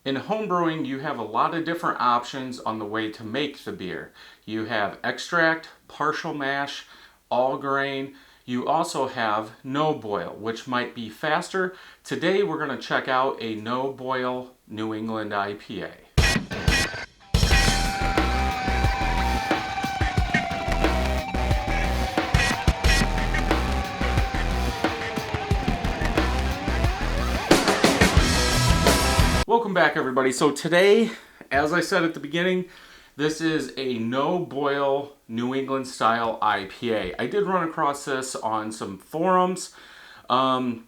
In homebrewing, you have a lot of different options on the way to make the beer. You have extract, partial mash, all grain. You also have no boil, which might be faster. Today we're going to check out a no boil New England IPA. Welcome back, everybody. So today, as I said at the beginning, this is a no boil New England style IPA. I did run across this on some forums, and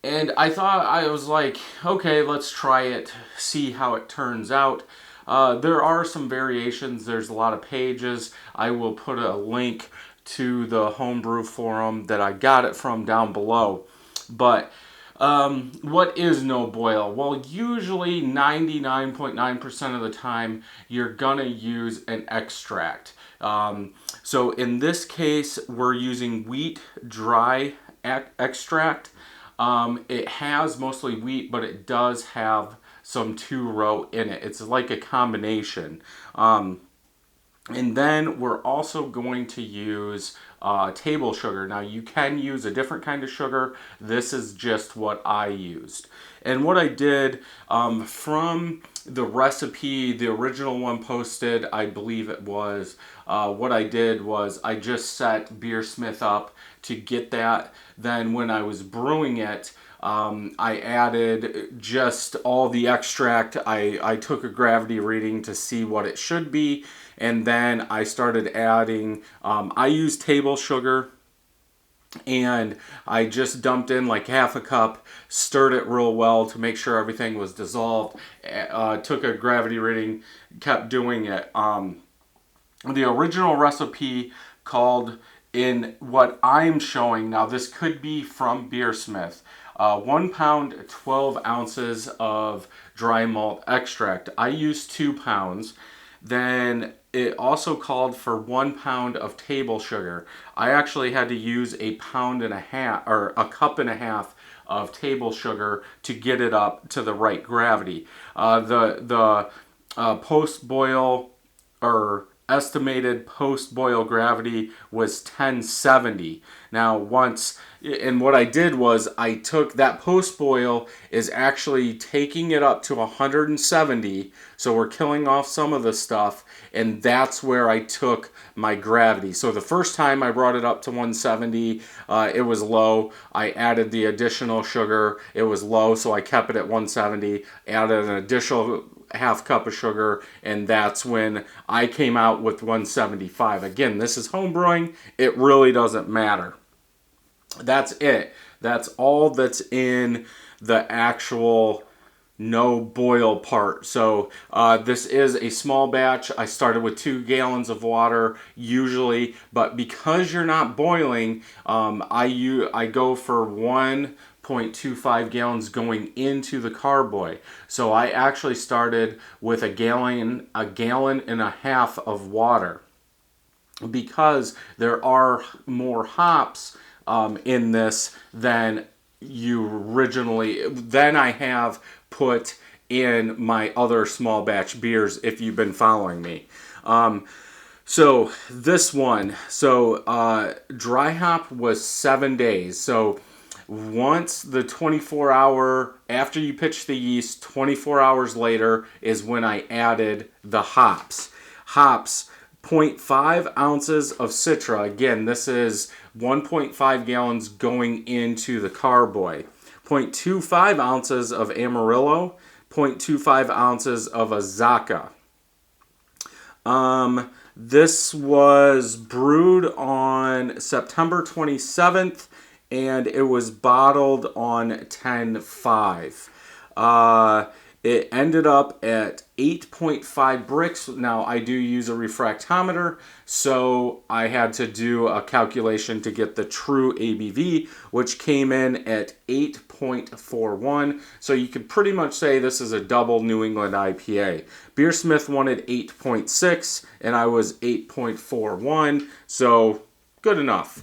I thought, I was like, okay, let's try it, see how it turns out. There are some variations. There's a lot of pages. I will put a link to the homebrew forum that I got it from down below. But what is no boil? Well, usually 99.9% of the time, you're gonna use an extract. So in this case, we're using wheat dry extract. It has mostly wheat, but it does have some two-row in it. It's like a combination. And then we're also going to use table sugar. Now you can use a different kind of sugar. This is just what I used. And what I did from the recipe, the original one posted, I believe it was, what I did was I just set Beersmith up to get that. Then when I was brewing it, I added just all the extract. I took a gravity reading to see what it should be, and then I started adding, I used table sugar, and I just dumped in like half a cup, stirred it real well to make sure everything was dissolved, took a gravity reading, kept doing it. The original recipe called, in what I'm showing now, this could be from Beersmith, 1 pound, 12 ounces of dry malt extract. I used 2 pounds. Then it also called for 1 pound of table sugar. I actually had to use a pound and a half, or a cup and a half of table sugar to get it up to the right gravity. The post-boil, or estimated post-boil gravity, was 1070. Now and what I did was I took that post-boil is actually taking it up to 170, so we're killing off some of the stuff, and that's where I took my gravity. So the first time I brought it up to 170, it was low. I added the additional sugar, it was low, so I kept it at 170, added an additional half cup of sugar, and that's when I came out with 175. Again, this is home brewing. It really doesn't matter. That's it. That's all that's in the actual no boil part. So this is a small batch. I started with 2 gallons of water usually, but because you're not boiling, I go for 1.25 gallons going into the carboy. So I actually started with a gallon and a half of water, because there are more hops in this than I have put in my other small batch beers, if you've been following me. So this one, dry hop was 7 days. So once the 24-hour, after you pitch the yeast, 24 hours later is when I added the hops. 0.5 ounces of Citra. Again, this is 1.5 gallons going into the carboy. 0.25 ounces of Amarillo. 0.25 ounces of Azacca. This was brewed on September 27th, and it was bottled on 10/5. It ended up at 8.5 bricks. Now, I do use a refractometer, so I had to do a calculation to get the true ABV, which came in at 8.41. So you could pretty much say this is a double New England IPA. Beersmith wanted 8.6, and I was 8.41, so good enough.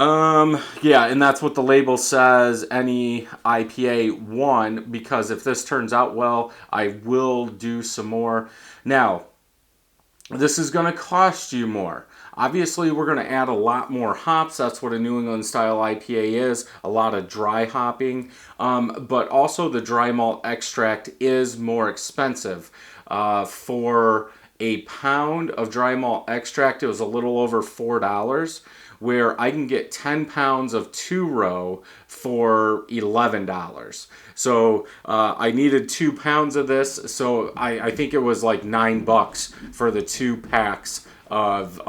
Yeah, and that's what the label says, NE IPA 1, because if this turns out well, I will do some more. Now, this is going to cost you more. Obviously, we're going to add a lot more hops. That's what a New England style IPA is, a lot of dry hopping. But also the dry malt extract is more expensive. For a pound of dry malt extract, it was a little over $4, where I can get 10 pounds of 2-row for $11. So I needed 2 pounds of this, so I think it was like $9 for the 2 packs of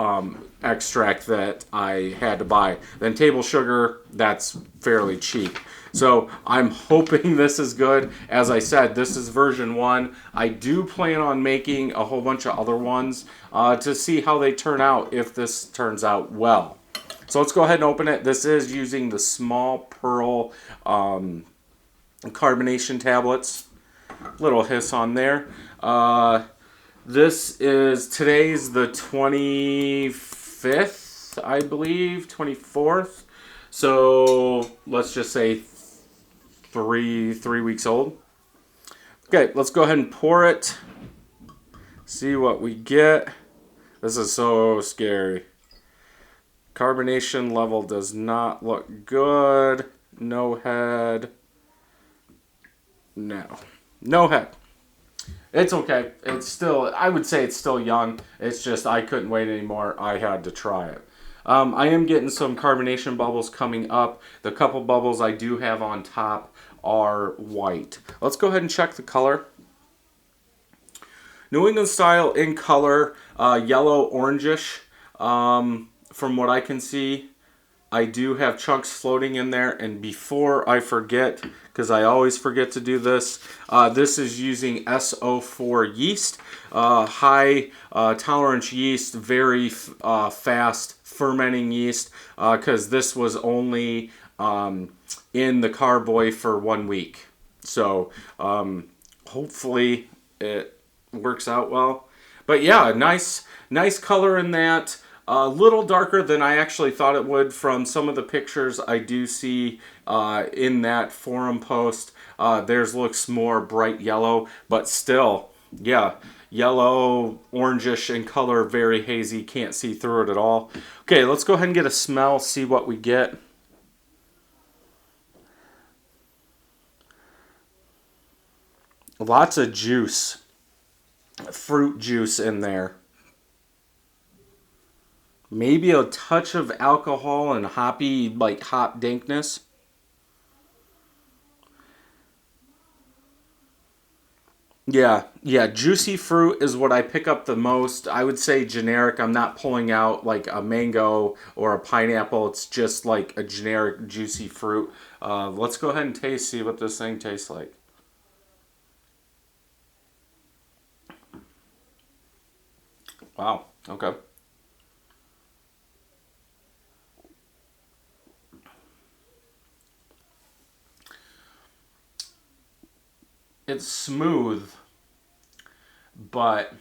extract that I had to buy. Then table sugar, that's fairly cheap. So I'm hoping this is good. As I said, this is version 1. I do plan on making a whole bunch of other ones to see how they turn out, if this turns out well. So let's go ahead and open it. This is using the small pearl carbonation tablets. Little hiss on there. Today's the 25th, I believe, 24th. So let's just say three weeks old. Okay, let's go ahead and pour it. See what we get. This is so scary. Carbonation level does not look good. No head. No head. It's okay. It's still, I would say it's still young. It's just I couldn't wait anymore. I had to try it. I am getting some carbonation bubbles coming up. The couple bubbles I do have on top are white. Let's go ahead and check the color. New England style in color, yellow orangish. From what I can see, I do have chunks floating in there. And before I forget, because I always forget to do this, this is using SO4 yeast, high tolerance yeast, very fast fermenting yeast, because this was only in the carboy for 1 week. So hopefully it works out well. But yeah, nice color in that. A little darker than I actually thought it would from some of the pictures I do see in that forum post. Theirs looks more bright yellow, but still, yeah, yellow, orangish in color, very hazy, can't see through it at all. Okay, let's go ahead and get a smell, see what we get. Lots of juice, fruit juice in there. Maybe a touch of alcohol and hoppy, like hop dankness. Yeah, juicy fruit is what I pick up the most. I would say generic. I'm not pulling out like a mango or a pineapple. It's just like a generic juicy fruit. Let's go ahead and taste, see what this thing tastes like. Wow, okay. It's smooth, but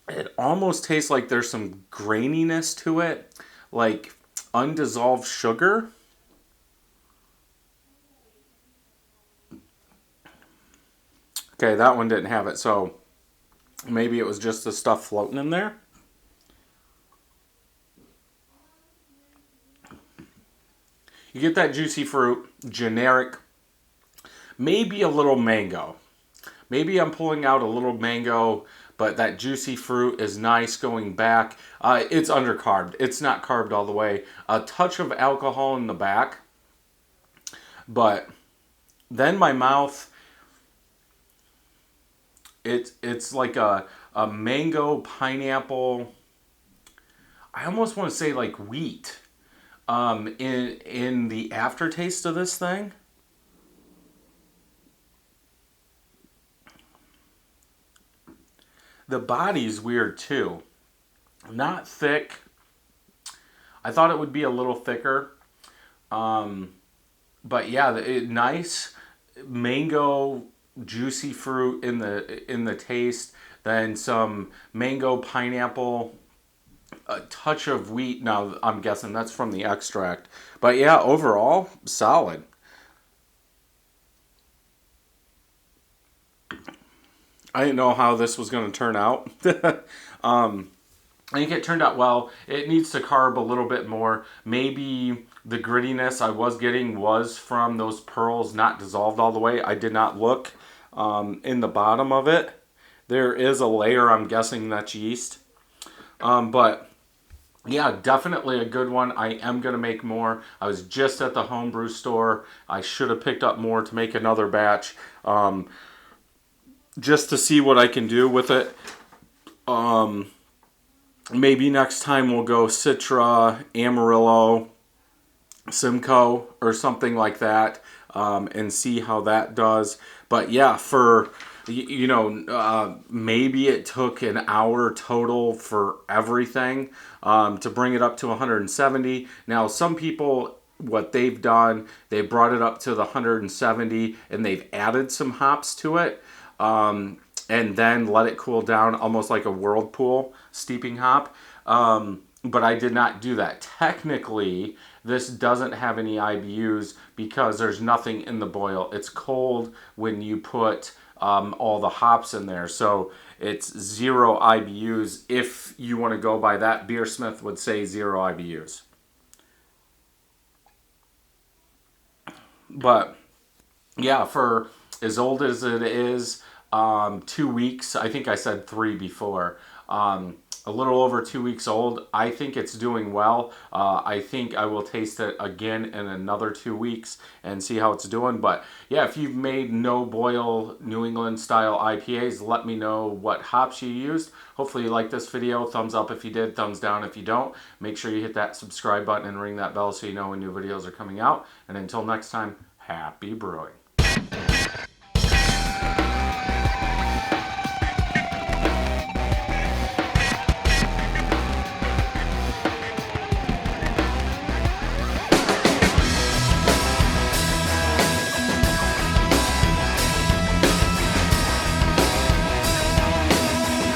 it almost tastes like there's some graininess to it, like undissolved sugar. Okay, that one didn't have it, so maybe it was just the stuff floating in there. You get that juicy fruit, generic, maybe a little mango. Maybe I'm pulling out a little mango, but that juicy fruit is nice going back. It's undercarbed. It's not carbed all the way. A touch of alcohol in the back. But then my mouth, it's like a mango, pineapple. I almost want to say like wheat in the aftertaste of this thing. The body's weird too. Not thick. I thought it would be a little thicker. But yeah, nice mango, juicy fruit in the taste. Then some mango, pineapple. a touch of wheat. Now, I'm guessing that's from the extract. But yeah, overall, solid. I didn't know how this was going to turn out. I think it turned out well. It needs to carb a little bit more. Maybe the grittiness I was getting was from those pearls not dissolved all the way. I did not look in the bottom of it. There is a layer, I'm guessing that's yeast. But yeah, definitely a good one. I am going to make more. I was just at the homebrew store. I should have picked up more to make another batch just to see what I can do with it. Maybe next time we'll go Citra Amarillo Simcoe or something like that, and see how that does. But yeah, for maybe it took an hour total for everything to bring it up to 170. Now, some people, what they've done, they brought it up to the 170 and they've added some hops to it. And then let it cool down, almost like a whirlpool steeping hop. But I did not do that. Technically, this doesn't have any IBUs because there's nothing in the boil. It's cold when you put all the hops in there. So it's 0 IBUs. If you want to go by that, Beersmith would say 0 IBUs. But yeah, for as old as it is, 2 weeks. I think I said 3 before. A little over 2 weeks old. I think it's doing well. I think I will taste it again in another 2 weeks and see how it's doing. But yeah, if you've made no boil New England style IPAs, let me know what hops you used. Hopefully you liked this video. Thumbs up if you did, thumbs down if you don't. Make sure you hit that subscribe button and ring that bell so you know when new videos are coming out. And until next time, happy brewing.